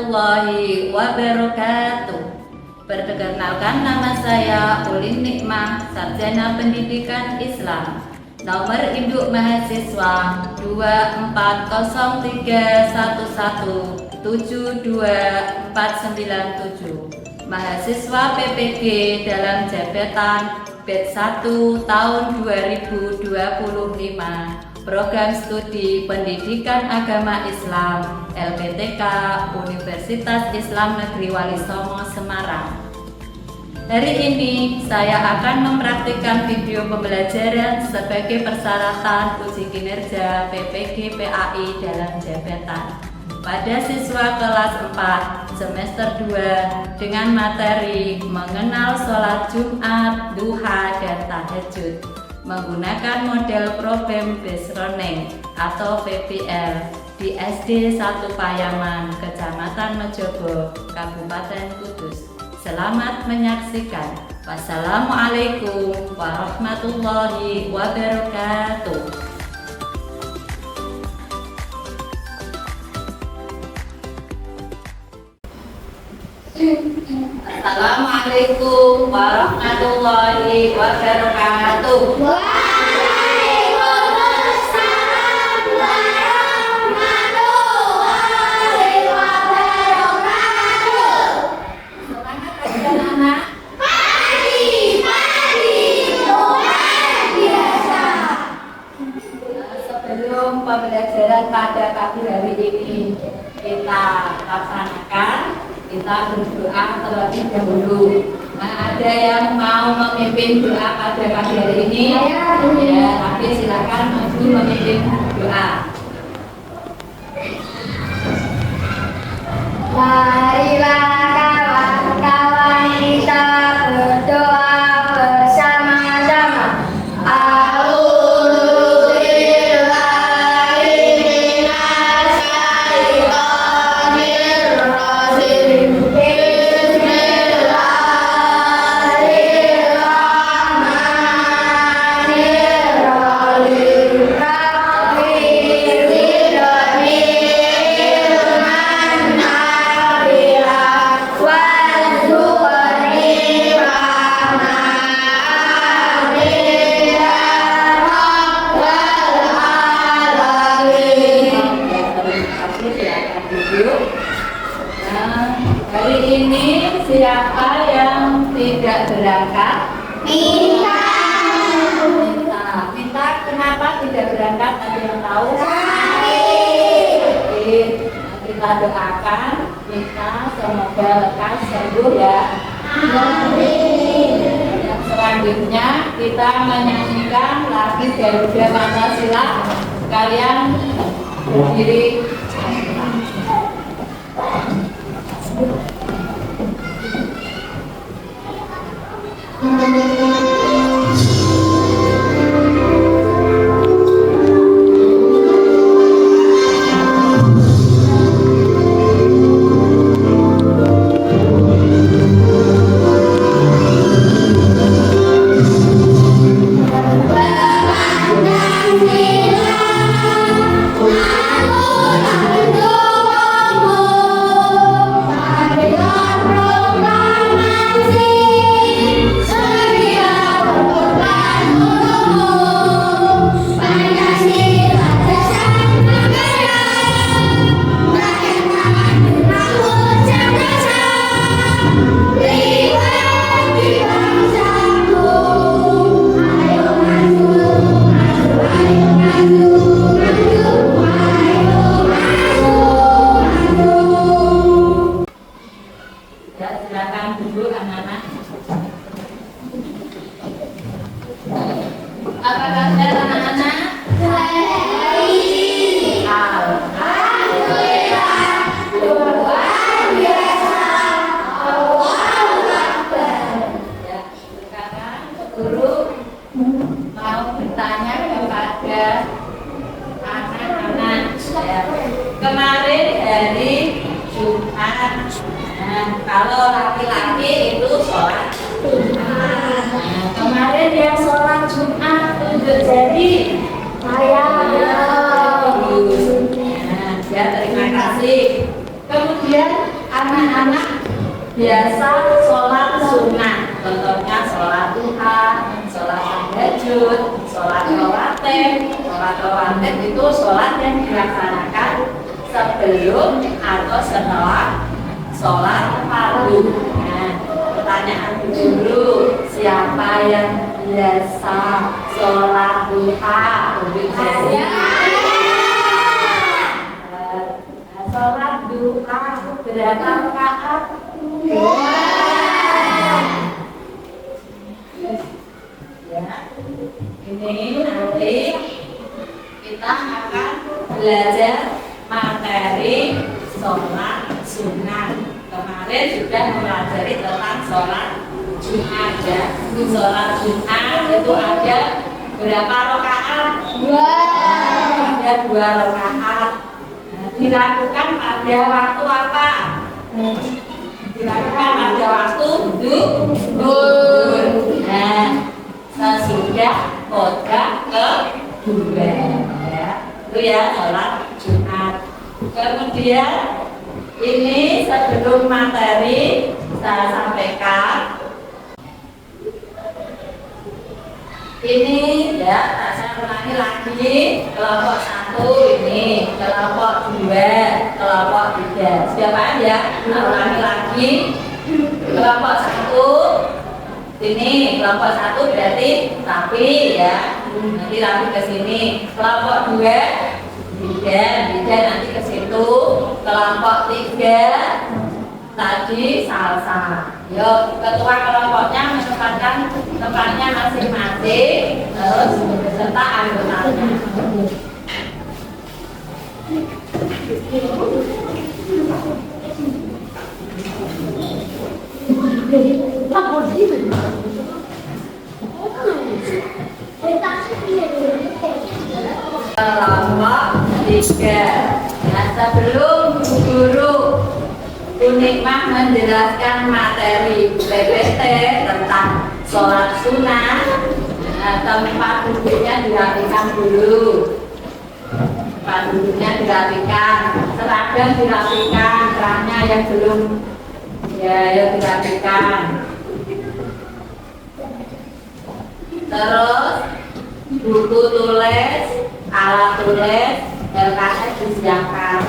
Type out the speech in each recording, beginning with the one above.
warahmatullahi wabarakatuh. Perkenalkan, nama saya Ulin Nikmah, Sarjana Pendidikan Islam. Nomor induk mahasiswa 24031172497. Mahasiswa PPG dalam jabatan batch 1 tahun 2025. Program Studi Pendidikan Agama Islam LPTK Universitas Islam Negeri Wali Songo Semarang. Hari ini saya akan mempraktikkan video pembelajaran sebagai persyaratan uji kinerja PPG PAI dalam jabatan pada siswa kelas 4 semester 2 dengan materi mengenal sholat Jumat, duha, dan tahajud menggunakan model problem based learning atau PBL di SD 1 Payaman, Kecamatan Mejobo, Kabupaten Kudus. Selamat menyaksikan. Wassalamualaikum warahmatullahi wabarakatuh. Assalamualaikum warahmatullahi wabarakatuh. Waalaikumsalam warahmatullahi wabarakatuh. Semangat anak-anak. Pagi luar biasa. Sebelum pembelajaran pada pagi hari ini kita laksanakan, kita berdoa terlebih dahulu. Ada yang mau memimpin doa pada pagi hari ini? Ya, tapi silakan maju memimpin doa. Marilah kawan-kawan kita berdoa bersama-sama. Hari ini siapa yang tidak berangkat? Minta. Minta kenapa tidak berangkat? Ada yang tahu? Kita doakan Minta semoga lekas sembuh ya. Amin. Yang selanjutnya kita menyanyikan lagu Garuda Pancasila. Kalian berdiri. Silakan duduk anak-anak. Apa kabar anak-anak? Baik. Alhamdulillah. Luar biasa. Allahu Akbar. Ya, sekarang guru mau bertanya kepada anak-anak. Ya. Kemarin hari Jumat. Nah, kalau laki-laki itu sholat Jumat. Nah, kemarin yang sholat Jumat tunjuk jari. Saya. Nah, ya terima kasih. Kemudian anak-anak biasa sholat sunnah, contohnya sholat duha, sholat tahajud, sholat rawatib itu sholat yang dilaksanakan sebelum atau setelah sholat fardu. Nah, pertanyaan dulu, siapa yang biasa sholat duha? Sholat duha berapa rakaat? Ya, ini nanti kita akan belajar materi sholat sunnah. Kemarin sudah mempelajari tentang sholat Jumat ya. Sholat Jumat itu ada berapa rakaat? Ada 2 rakaat. Dilakukan pada waktu apa? Dilakukan pada waktu duhur. Nah, sesudah khotbah kedua ya. Itu ya sholat Jumat. Kemudian ini sebelum materi saya sampaikan ini ya, saya ulangi lagi. Kelompok 1 ini, kelompok 2, kelompok 3. Siapa ya? Saya ulangi lagi. Kelompok 1 ini, kelompok 1 berarti sapi ya. Nanti lagi ke sini. Kelompok 2 bida nanti ke situ. Kelompok 3 tadi salsa. Yuk, ketua kelompoknya menempatkan tempatnya masing-masing, terus beserta anggotanya. Kelompok 3. Nah, sebelum guru Unikmah menjelaskan materi PPT tentang sholat sunnah, tempat duduknya dirapikan dulu. Tempat duduknya dirapikan, seragam dirapikan, kerahnya yang belum ya dirapikan. Terus buku tulis, alat tulis, LKS disiapkan.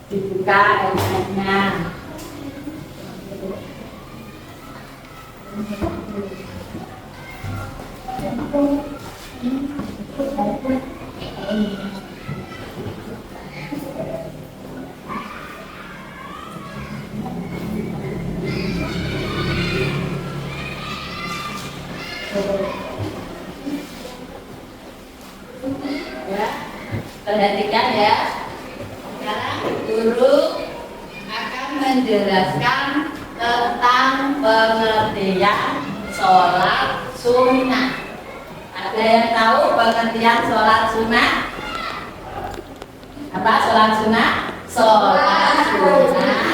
Dibuka LKS-nya. Ya, perhatikan ya. Sekarang guru akan menjelaskan tentang pengertian sholat sunnah. Ada yang tahu pengertian sholat sunnah? Apa sholat sunnah? Sholat sunnah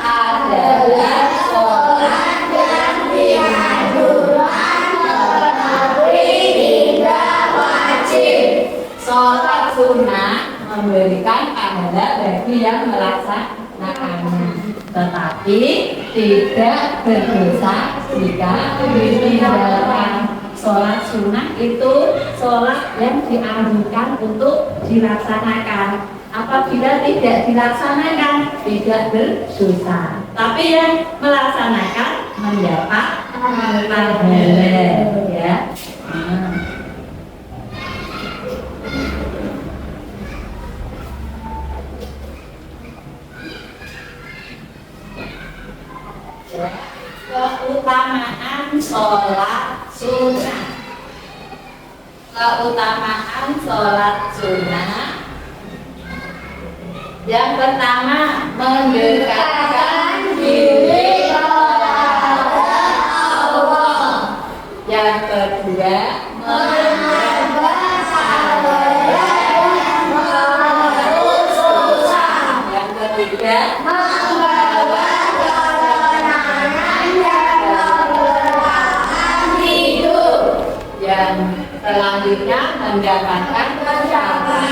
adalah sholat yang dianjurkan tetapi tidak wajib. Sholat sunnah memberikan pahala bagi yang melaksanakannya, tetapi tidak berdosa jika ditinggalkan. Sholat sunnah itu sholat yang dianjurkan untuk dilaksanakan. Apabila tidak dilaksanakan, tidak berdosa. Tapi yang melaksanakan mendapat pahala, ya. Keutamaan sholat sunnah. Keutamaan sholat sunnah. Yang pertama, mendekatkan diri kepada Allah. Yang kedua, menambah pahala yang harus susah. Yang ketiga, membawa kesenangan dan keberkahan hidup. Yang selanjutnya, mendapatkan kesyafatan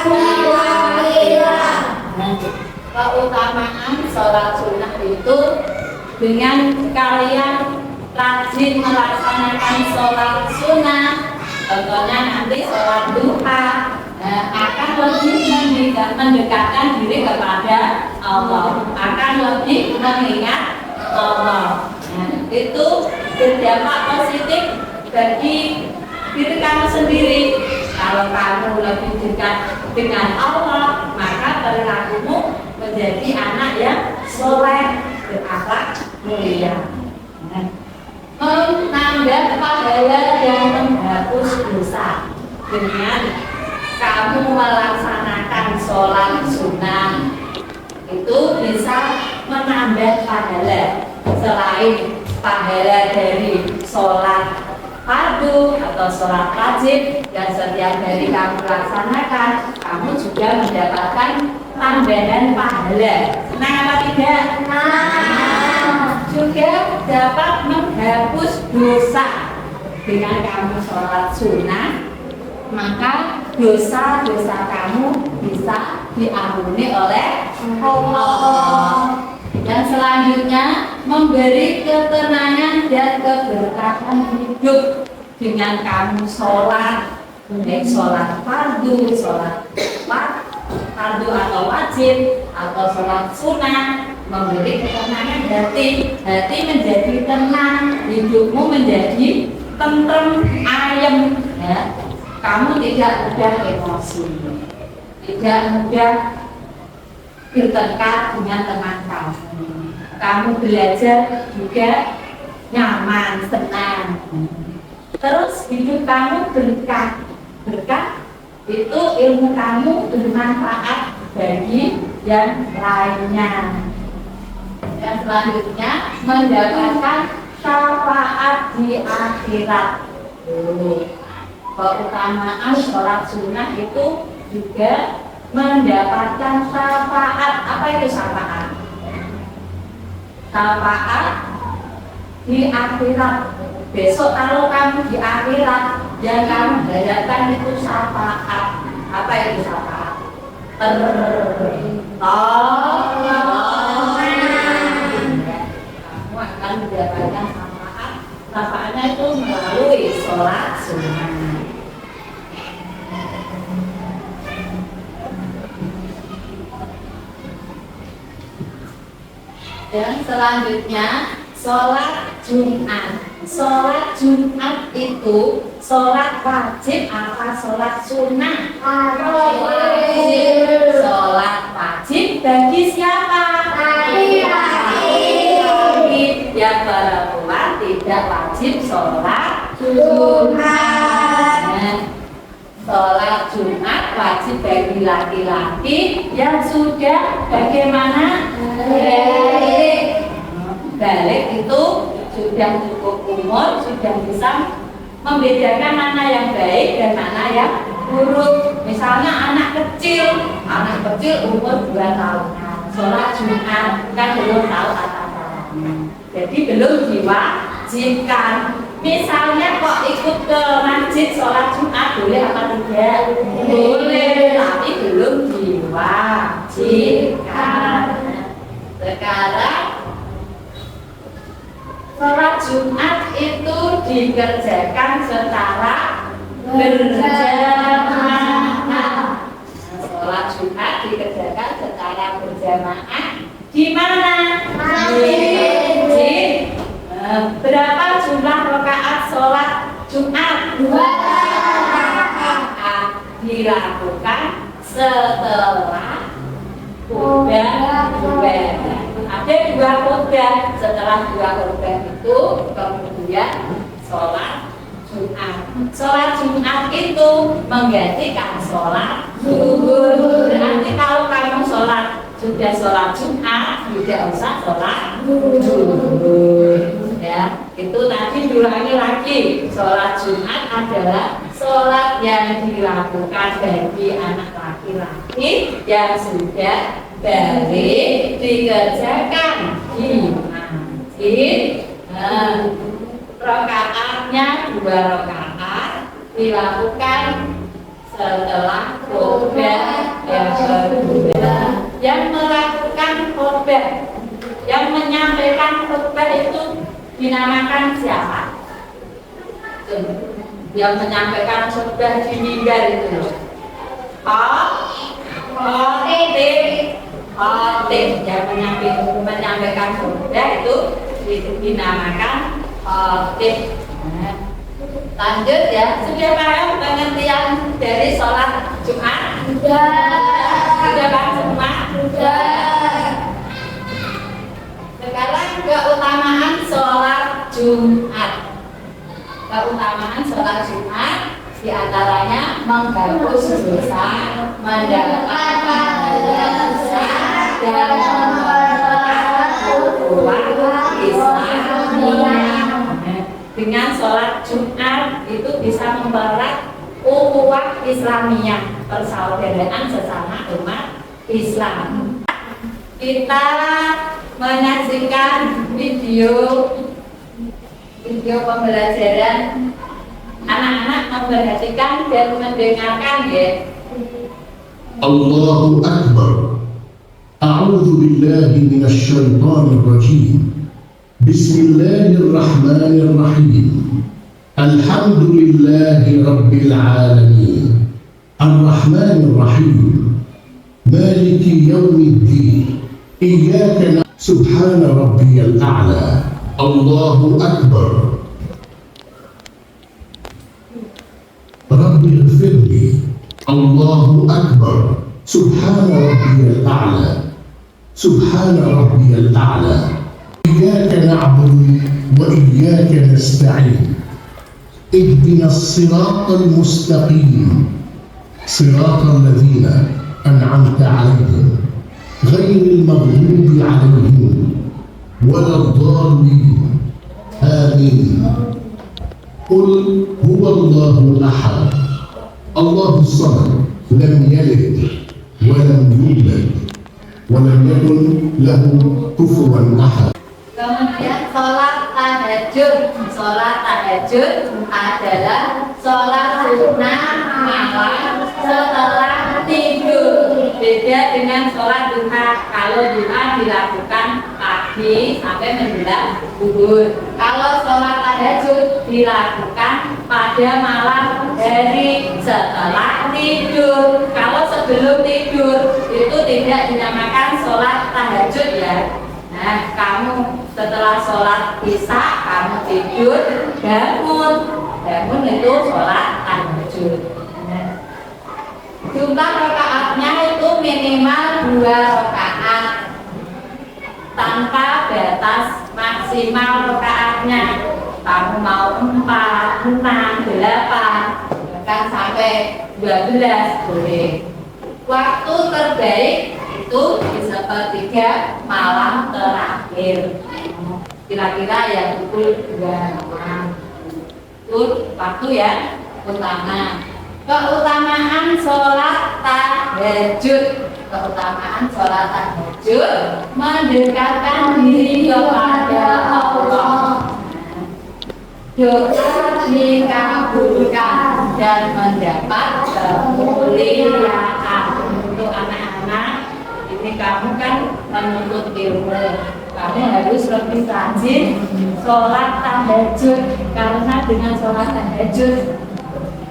di akhirat. Keutamaan sholat sunnah itu dengan kalian rajin melaksanakan sholat sunnah, contohnya nanti sholat duha, akan lebih mendekatkan diri kepada Allah, akan lebih mengingat Allah. Itu berdampak positif bagi diri kamu sendiri. Kalau kamu lebih dekat dengan Allah, maka perilakumu menjadi anak yang soleh, berakhlak mulia. Menambah pahala dan menghapus dosa dengan kamu melaksanakan sholat sunnah, itu bisa menambah pahala. Selain pahala dari sholat fardu atau sholat wajib yang setiap hari kamu laksanakan, kamu juga mendapatkan tambahan pahala. Senang apa tidak? Juga dapat menghapus dosa. Dengan kamu sholat sunnah, maka dosa-dosa kamu bisa diampuni oleh Allah. Dan selanjutnya memberi ketenangan dan keberkahan hidup dengan kamu sholat, baik sholat fardu, sholat fardu atau wajib, atau sholat sunnah, memberi ketenangan hati menjadi tenang, hidupmu menjadi tentrem, ayem, ya. Kamu tidak mudah emosi, tidak mudah bertengkar dengan teman kamu. Kamu belajar juga nyaman, senang. Terus hidup kamu berkah. Berkah itu ilmu kamu bermanfaat bagi yang lainnya. Dan selanjutnya mendapatkan syafaat di akhirat. Keutamaan sholat sunnah itu juga mendapatkan syafaat. Apa itu syafaat? Syafaat di akhirat. Besok kalau kamu di akhirat yang kamu harapkan itu syafaat. Apa itu syafaat? Kamu akan mendapatkan syafaat. Syafaatnya itu melalui sholat sunnah. Dan selanjutnya sholat Jumat. Sholat Jumat itu sholat wajib apa sholat sunnah? Wajib. Sholat wajib bagi siapa? Laki-laki. Yang perempuan tidak wajib sholat Jumat. Sholat Jumat wajib bagi laki-laki yang sudah bagaimana? Balik itu sudah cukup umur, sudah bisa membedakan mana yang baik dan mana yang buruk. Misalnya anak kecil umur 2 tahun, sholat Jumat kan belum tahu apa-apa, jadi belum diwajibkan. Misalnya kok ikut ke masjid sholat Jumat boleh apa tidak? Boleh, tapi belum diwajibkan. Sekarang sholat Jumat itu dikerjakan secara berjamaah. Sholat Jumat dikerjakan secara berjamaah di mana? Masjid. Berapa jumlah rakaat sholat Jumat? 2 rakaat. Dilakukan setelah khutbah. Ada 2 khutbah. Setelah 2 khutbah itu kemudian sholat Jumat. Sholat Jumat itu menggantikan sholat zuhur. Berarti kalau kamu sudah sholat Jumat, tidak usah sholat zuhur. Ya, itu nanti diulangi lagi. Sholat Jumat adalah sholat yang dilakukan bagi anak laki-laki yang sudah balik, dikerjakan di masjid. Rakaatnya 2 rakaat, dilakukan setelah khutbah yang kedua. yang melakukan khotbah, yang menyampaikan khotbah itu dinamakan siapa? Yang menyampaikan khotbah di mimbar itu loh. Khotib yang menyampaikan khotbah itu dinamakan khotib. Lanjut ya, sudah paham pengertian dari sholat Jumat? Sudah paham semua? Sekarang keutamaan sholat Jumat. Keutamaan sholat Jumat diantaranya menghapus dosa, mendapat pahala besar, dan memperoleh ukhuwah Islamiyah. Dengan sholat Jumat itu bisa mempererat ukhuwah Islamiyah, persaudaraan sesama umat Islam. Kita menyaksikan video pembelajaran. Anak-anak memperhatikan dan mendengarkan ya. Allahu Akbar. A'udzu billahi minasy syaithanir rajim. Bismillahirrahmanirrahim. Alhamdulillahi rabbil alamin. Ar-Rahmanir Rahim. Maliki yaumiddin. Iyyaka na'budu. Subhana rabbiyal a'la. Allahu Akbar. Rabbi ighfirli. Allahu Akbar. Subhana rabbiyal a'la. Subhana rabbiyal a'la. Iyyaka na'budu wa iyyaka nasta'in. Ihdina as-siratal mustaqim. Siratal ladzina an'amta 'alaihim ghairil maghdubi 'alaihim waladdallin. Amin. Qul huwallahu ahad. Allahus samad. Lam yalid wa lam yulad wa lam yakun lahu kufuwan ahad. Kemudian sholat tahajud. Sholat tahajud adalah sholat sunnah malam setelah tidur. Beda dengan sholat duha. Kalau duha dilakukan pagi sampai menjelang zuhur. Kalau sholat tahajud dilakukan pada malam hari setelah tidur. Kalau sebelum tidur itu tidak dinamakan sholat tahajud ya. Nah, kamu setelah sholat isya kamu tidur, bangun itu sholat tahajud. Nah, jumlah rakaatnya itu minimal 2 rakaat tanpa batas maksimal rakaatnya. Kamu mau 4, 6, 8 bahkan sampai 12 boleh. Waktu terbaik itu di sepertiga malam terakhir, kira-kira ya pukul 2 malam. Itu waktu yang utama. Keutamaan sholat tahajud. Keutamaan sholat tahajud mendekatkan diri kepada Allah. Doa dikabulkan dan mendapat kemuliaan. Untuk anak-anak ini kamu kan menuntut ilmu, kamu harus lebih rajin sholat tahajud, karena dengan sholat tahajud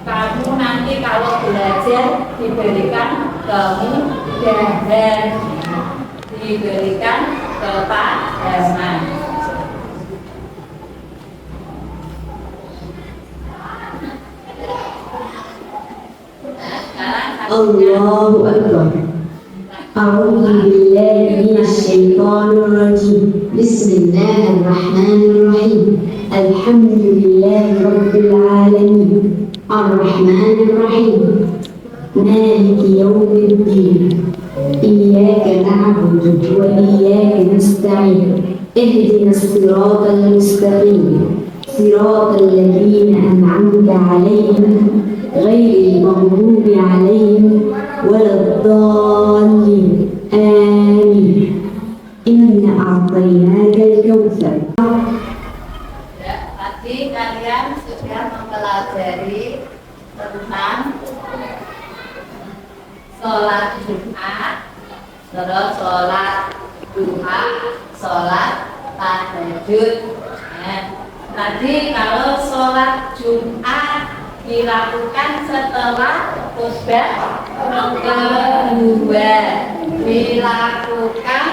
kamu nanti kalau belajar diberikan kemudahan, diberikan kepahaman. Allahu Akbar. A'udzu billahi minasyaitonir rajim. Bismillahirrahmanirrahim. Alhamdulillahi rabbil alamin. Ar-Rahmanir Rahim. Maliki yaumiddin. Iyyaka na'budu wa iyyaka nasta'in. Ihdinas siratal mustaqim. Siratal ladzina an'amta 'alaihim غير المغضوب عليهم ولا الضالين آمين إنا أعطيناك الكوثر. Ya, tadi kalian sudah mempelajari tentang sholat Jumat, terus sholat duha, sholat tahajud. Nah, tadi kalau sholat Jumat dilakukan setelah khutbah kedua, dilakukan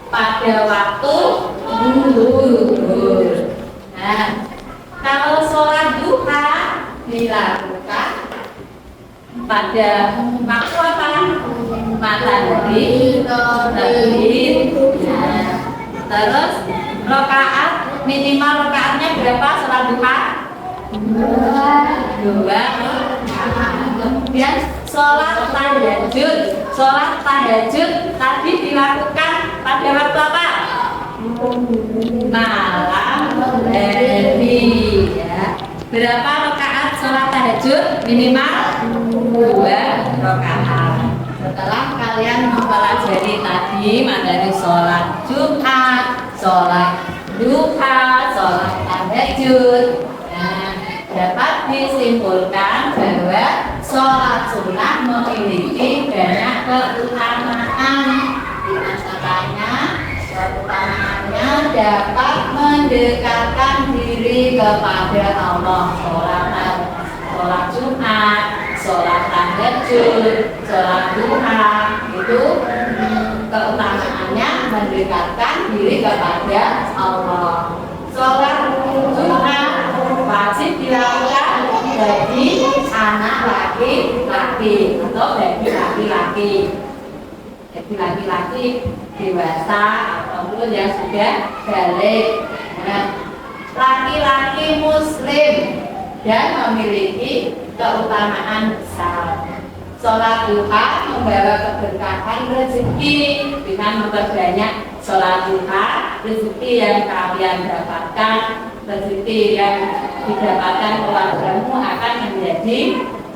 pada waktu zuhur. Nah, kalau sholat duha dilakukan pada waktu apa? Matahari terbit. Nah, terus rakaat minimal rakaatnya berapa sholat duha? Dua. Kemudian sholat tahajud. Sholat tahajud tadi dilakukan pada waktu apa? Malam hari. Ya. Berapa rakaat sholat tahajud? Minimal 2 rakaat. Setelah kalian mempelajari tadi materi sholat Jumat, sholat duha, sholat tahajud, nah, dapat disimpulkan bahwa sholat sunnah memiliki banyak keutamaan. Diantaranya keutamaannya dapat mendekatkan diri kepada Allah. Sholat Jumat, sholat tahajud, sholat duha itu keutamaannya mendekatkan diri kepada Allah. Sholat Jumat wajib dilakukan bagi anak laki-laki atau bagi laki-laki. Bagi laki-laki dewasa ataupun yang sudah balik. Nah, laki-laki muslim dan memiliki keutamaan besar. Sholat duha membawa keberkahan rezeki. Dengan memperbanyak sholat duha, rezeki yang kalian dapatkan, rezeki yang didapatkan keluargamu akan menjadi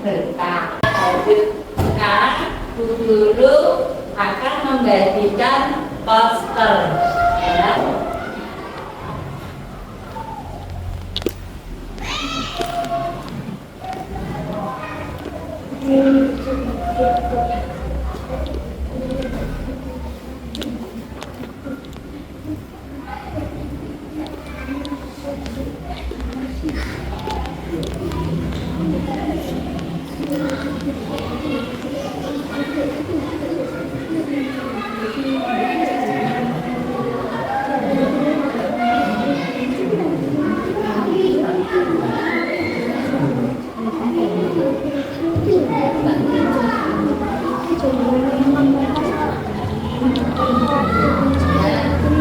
berkah. Sekarang guru akan membagikan poster. Ya.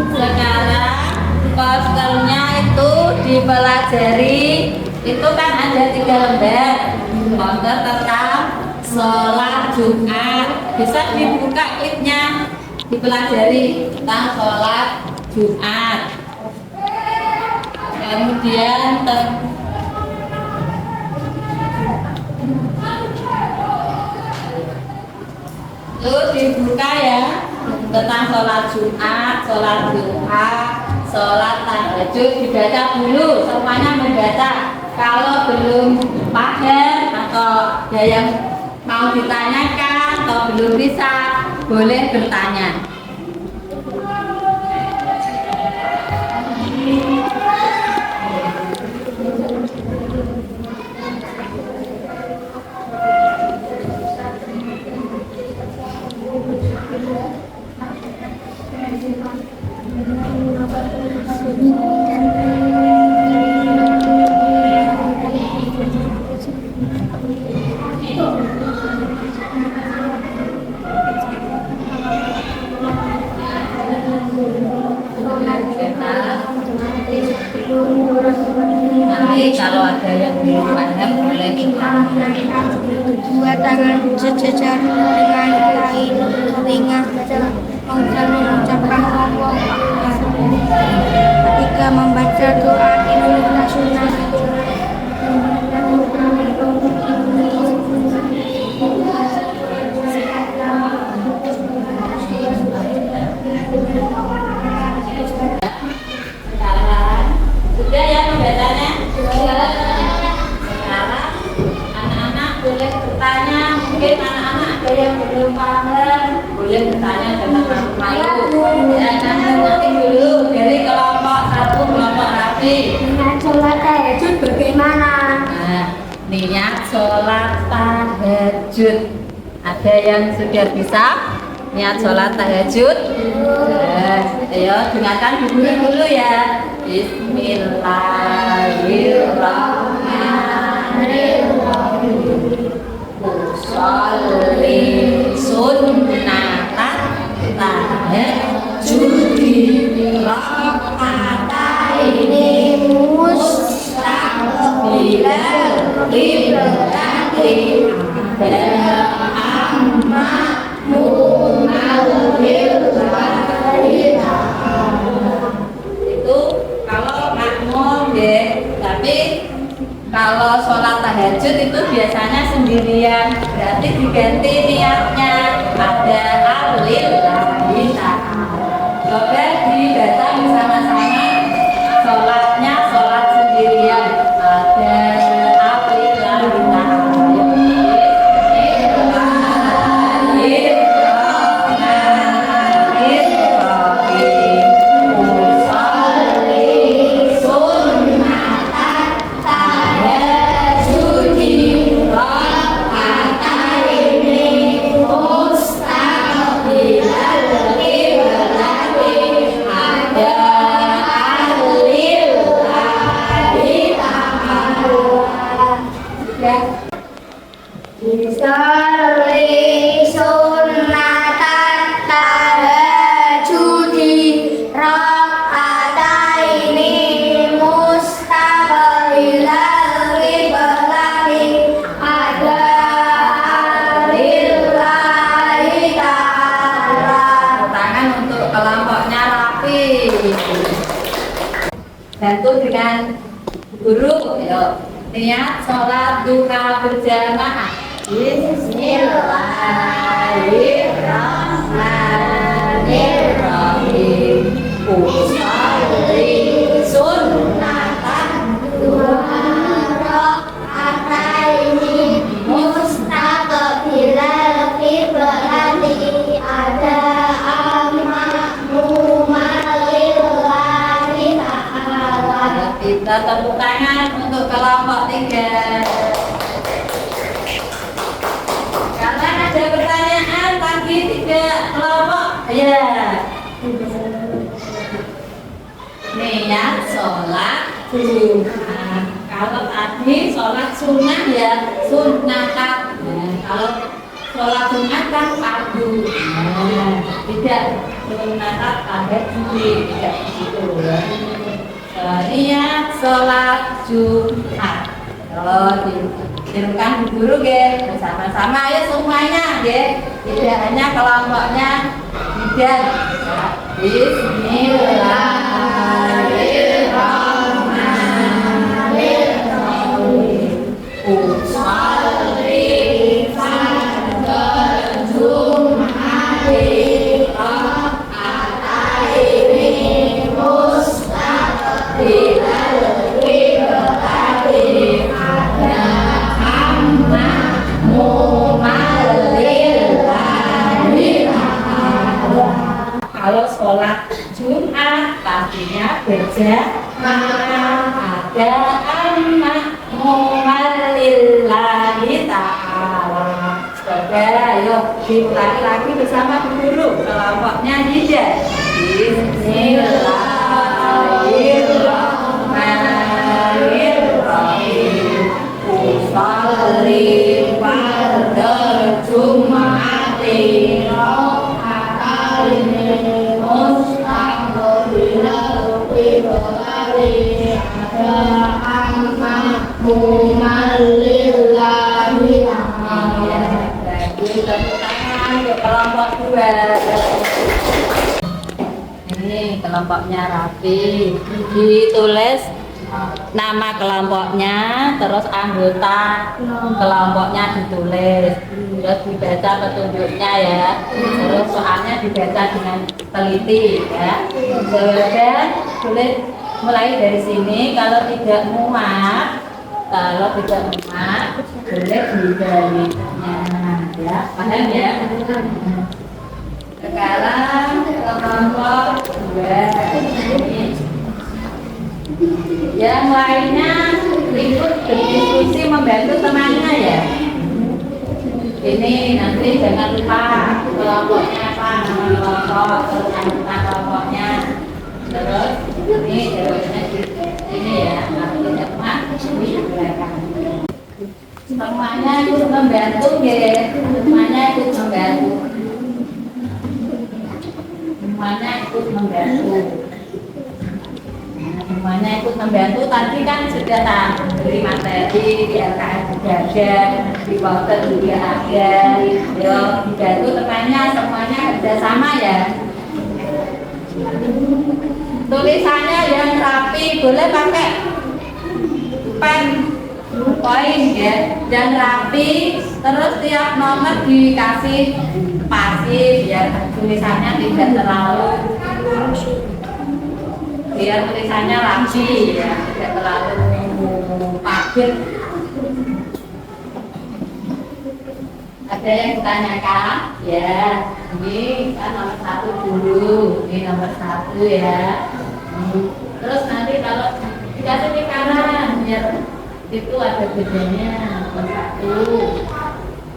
Sekarang posternya itu dipelajari. Itu kan ada 3 lembar poster tentang sholat Jumat. Bisa dibuka klipnya, dipelajari tentang sholat Jumat. Kemudian itu dibuka ya, tentang sholat Jumat, sholat duha, sholat tahajud. Dibaca dulu, semuanya membaca. Kalau belum paham atau ada yang mau ditanyakan atau belum bisa, boleh bertanya. Nanti kalau ada yang belum paham boleh bertanya. Dua tangan sejajar dengan kain telinga mengucapkan Allah. Ketika membaca doa Indonesia Sunnah. Sudah ya pembacanya? Sekarang anak-anak boleh bertanya. Mungkin anak-anak ada ada yang belum paham boleh bertanya dengan malu. Ya, nanti dulu dari kelompok 1 kelompok Rafi. Niat sholat tahajud bagaimana? Nah, niat sholat tahajud. Ada yang sudah bisa niat sholat tahajud? Ayo dengarkan dulu ya. Bismillahirrahmanirrahim. Sholli sunnatan tahajudi raka'ataini mustaqbilal qiblati amma itu kalau makmum deh, tapi kalau sholat tahajud itu biasanya sendirian, berarti diganti niatnya ada alillahi ta'ala. Coba dibaca bersama-sama sholatnya sholat sendirian ada alillahi ta'ala. Sholli sunnatan tahajudi raka'ataini mustaqbilal qiblati ada alillahi ta'ala. Tangan untuk kelompoknya Rafi. Bantu dengan guru. Ayo. Niat sholat duha berjamaah. Bismillahirrahmanirrahim. Usolli sunnatan duha Raka'ataini mustaqbilal qiblati ada lillahi ta'ala. Kita tepuk tangan untuk kelompok 3. Karena ada pertanyaan bagi 3 kelompok. Ya. Niat sholat duha. Kalau tadi sholat sunnah ya sunnatan. Kalau sholat sunnah kan fardu. Tidak sunnatan tahajud tidak begitu ya. Niat sholat Jumat. Kalau ditirukan di guru bersama-sama ya semuanya tidak hanya kelompoknya tidak. Bismillahirrahmanirrahim. Usolli fardhu Jum'ati raka'ataini mustaqbilal qiblati ada amma mu'malillahi ta'ala. Kalau sholat Jumat pastinya berjamaah ada amma mu'malillahi ta'ala. Saudara, ayo diulangi lagi bersama guru. Kelompoknya tidak. Bismillahirrahmanirrahim. Usolli fardhu Jum'ati raka'ataini mustaqbilal qiblati ada amma mu'malillahi ta'ala. Tepuk tangan untuk kelompok 2. Ini kelompoknya Rafi. Ditulis nama kelompoknya, terus anggota kelompoknya ditulis, terus dibaca petunjuknya ya, terus soalnya dibaca dengan teliti ya. Sudah tulis mulai dari sini. Kalau tidak muat boleh dibaliknya ya. Ya, paham ya? Sekarang kelompok 2 ini. Yang lainnya ikut berdiskusi membantu temannya ya. Ini nanti jangan lupa kelompoknya apa, nama kelompok, terus anggota kelompoknya, terus ini jawabannya ini ya, nanti semua diberikan. Semuanya ikut membantu ya, semuanya ikut membantu, semuanya ikut membantu. Semuanya ikut membantu. Tadi kan sudah tak beri materi di LKS juga ada, di poster juga ada. Yo, dibantu temannya, semuanya kerjasama ya. Tulisannya yang rapi, boleh pakai pen poin ya, dan rapi. Terus tiap nomor dikasih spasi biar tulisannya tidak terlalu, biar tulisannya rapi ya, tidak terlalu padat. Ada yang ditanyakan? Ya, ini kan nomor 1 dulu, ini nomor 1 ya. Terus nanti kalau dikasih lingkaran, biar itu ada bedanya nomor 1.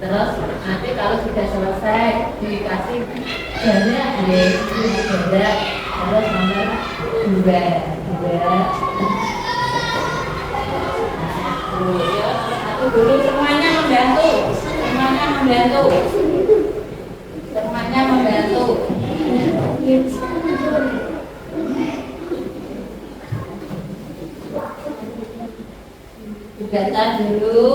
Terus nanti kalau sudah selesai dikasih jarak ya, jarak. Terus nomor 2. Satu dulu, semuanya membantu, semuanya membantu, semuanya membantu. Dibaca dulu.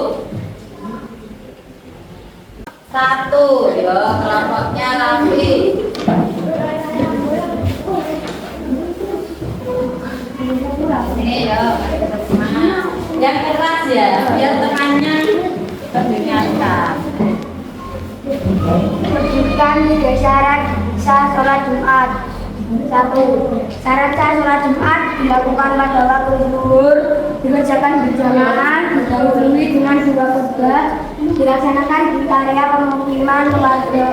1 ya, kelompoknya rapi. Ini ya, yang keras ya, biar temannya terdengarkan. Sebutkan 3 syarat sah sholat Jumat. 1. Syarat sah sholat Jumat dilakukan pada waktu zuhur, dikerjakan berjamaah, didahului dengan 2 khutbah, dilaksanakan di area pemukiman keluarga.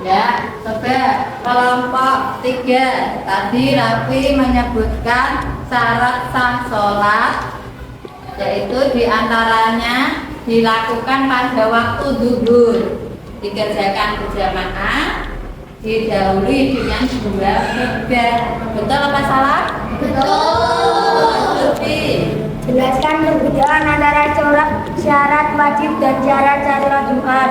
Ya, coba kelompok 3 tadi Rafi menyebutkan syarat sah sholat, yaitu diantaranya dilakukan pada waktu zuhur, dikerjakan berjamaah, didahului dengan 2 khutbah. Betul apa salah? Betul. Jelaskan perbedaan antara syarat wajib dan syarat sah sholat Jumat.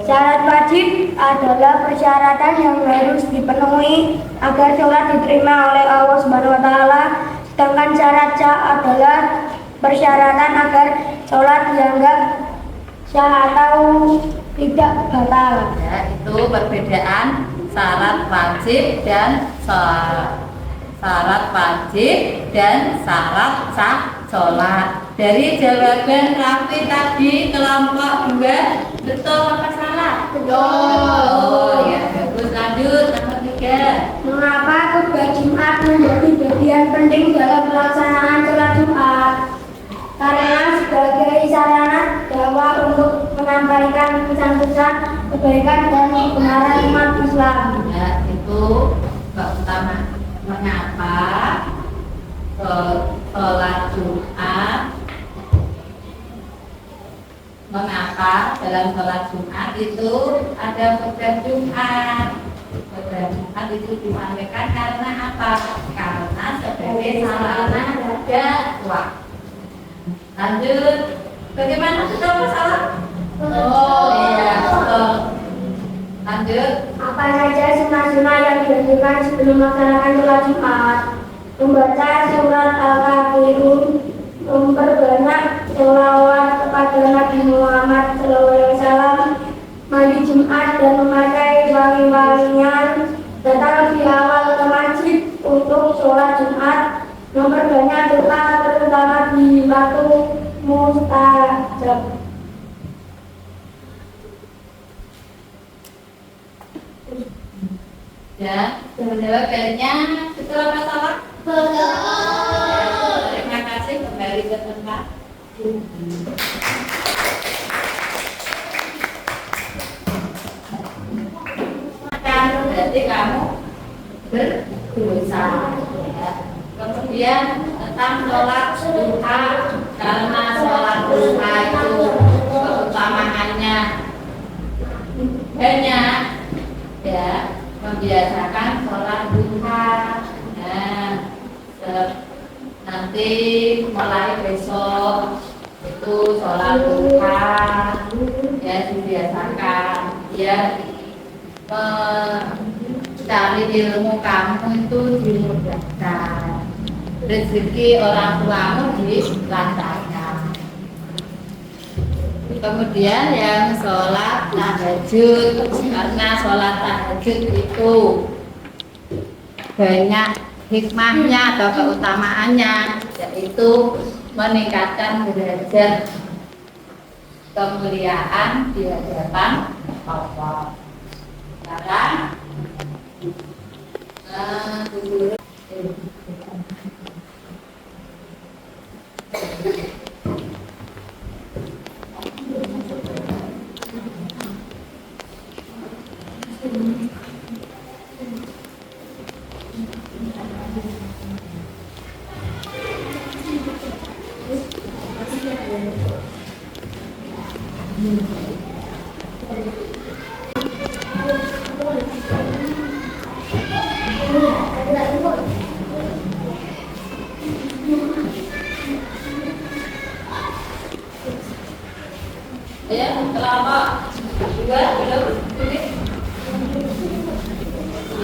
Syarat wajib adalah persyaratan yang harus dipenuhi agar sholat diterima oleh Allah Subhanahu wa Ta'ala. Sedangkan syarat sah adalah persyaratan agar sholat dianggap sah atau tidak batal. Ya, itu perbedaan syarat wajib dan syarat wajib dan syarat sah sholat. Dari jawaban Rafi tadi kelompok 2, betul apa salah? Betul. Ya, bagus. Lanjut nomor 3. Mengapa khutbah Jumat menjadi bagian penting dalam pelaksanaan sholat Jumat? Karena sebagai sarana dakwah untuk menyampaikan pesan-pesan kebaikan dan kebenaran umat Islam. Ya, itu bab utama. Mengapa sholat Jumat? Mengapa dalam sholat Jumat itu ada khutbah Jumat? Khutbah Jumat itu disampaikan karena apa? Karena sebagai sarana dakwah. Lanjut, bagaimana sudah masalah? Oh iya, betul. Lanjut. Apa saja sunnah-sunnah yang dilakukan sebelum melaksanakan sholat Jumat? Membaca surat Al-Kafirun, memperbanyak sholawat kepada Nabi Muhammad SAW, mandi Jumat dan memakai wangi-wangian, datang lebih awal ke masjid untuk sholat Jumat, memperbanyak doa terutama di waktu mustajab. Ya, jawabannya betul apa salah? Betul. Terima kasih, kembali ke tempat. berarti kamu berdosa. Ya. Kemudian tentang sholat duha, karena sholat duha itu keutamaannya banyak, ya, membiasakan sholat duha. Nah, nanti mulai besok itu sholat duha, ya, dibiasakan, ya, mencari ilmu kamu itu dimudahkan, rezeki orang tuamu dilancarkan. Kemudian yang sholat tahajud, karena sholat tahajud itu banyak hikmahnya atau keutamaannya, yaitu meningkatkan derajat kemuliaan di hadapan Allah. Sekarang ya, kelompok dua belum tulis,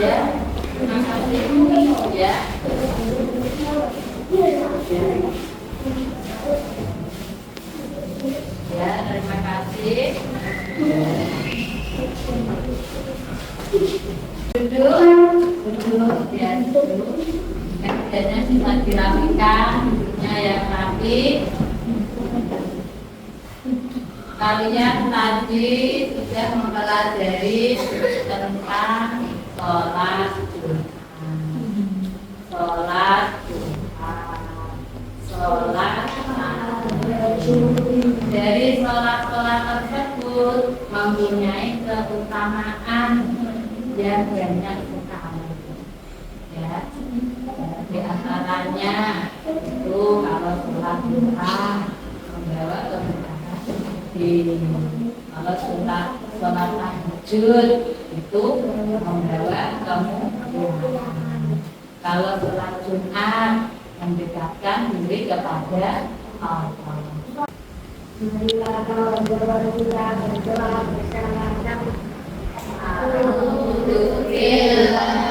ya, ya, ya, terima kasih. Duduk, ya, duduk. Kemudiannya bisa dirapikan, duduknya yang rapi. Kalian tadi sudah mempelajari tentang sholat duha, sholat duha, sholat tahajud. Dari sholat-sholat tersebut mempunyai keutamaan yang banyak sekali. Ya, di antaranya itu kalau sholat duha membawa keberkahan. Kalau sholat tahajud itu membawa kemuliaan. Kalau sholat Jumat mendekatkan diri kepada Allah. Marilah kau berdoa bersama-sama. Alhamdulillah.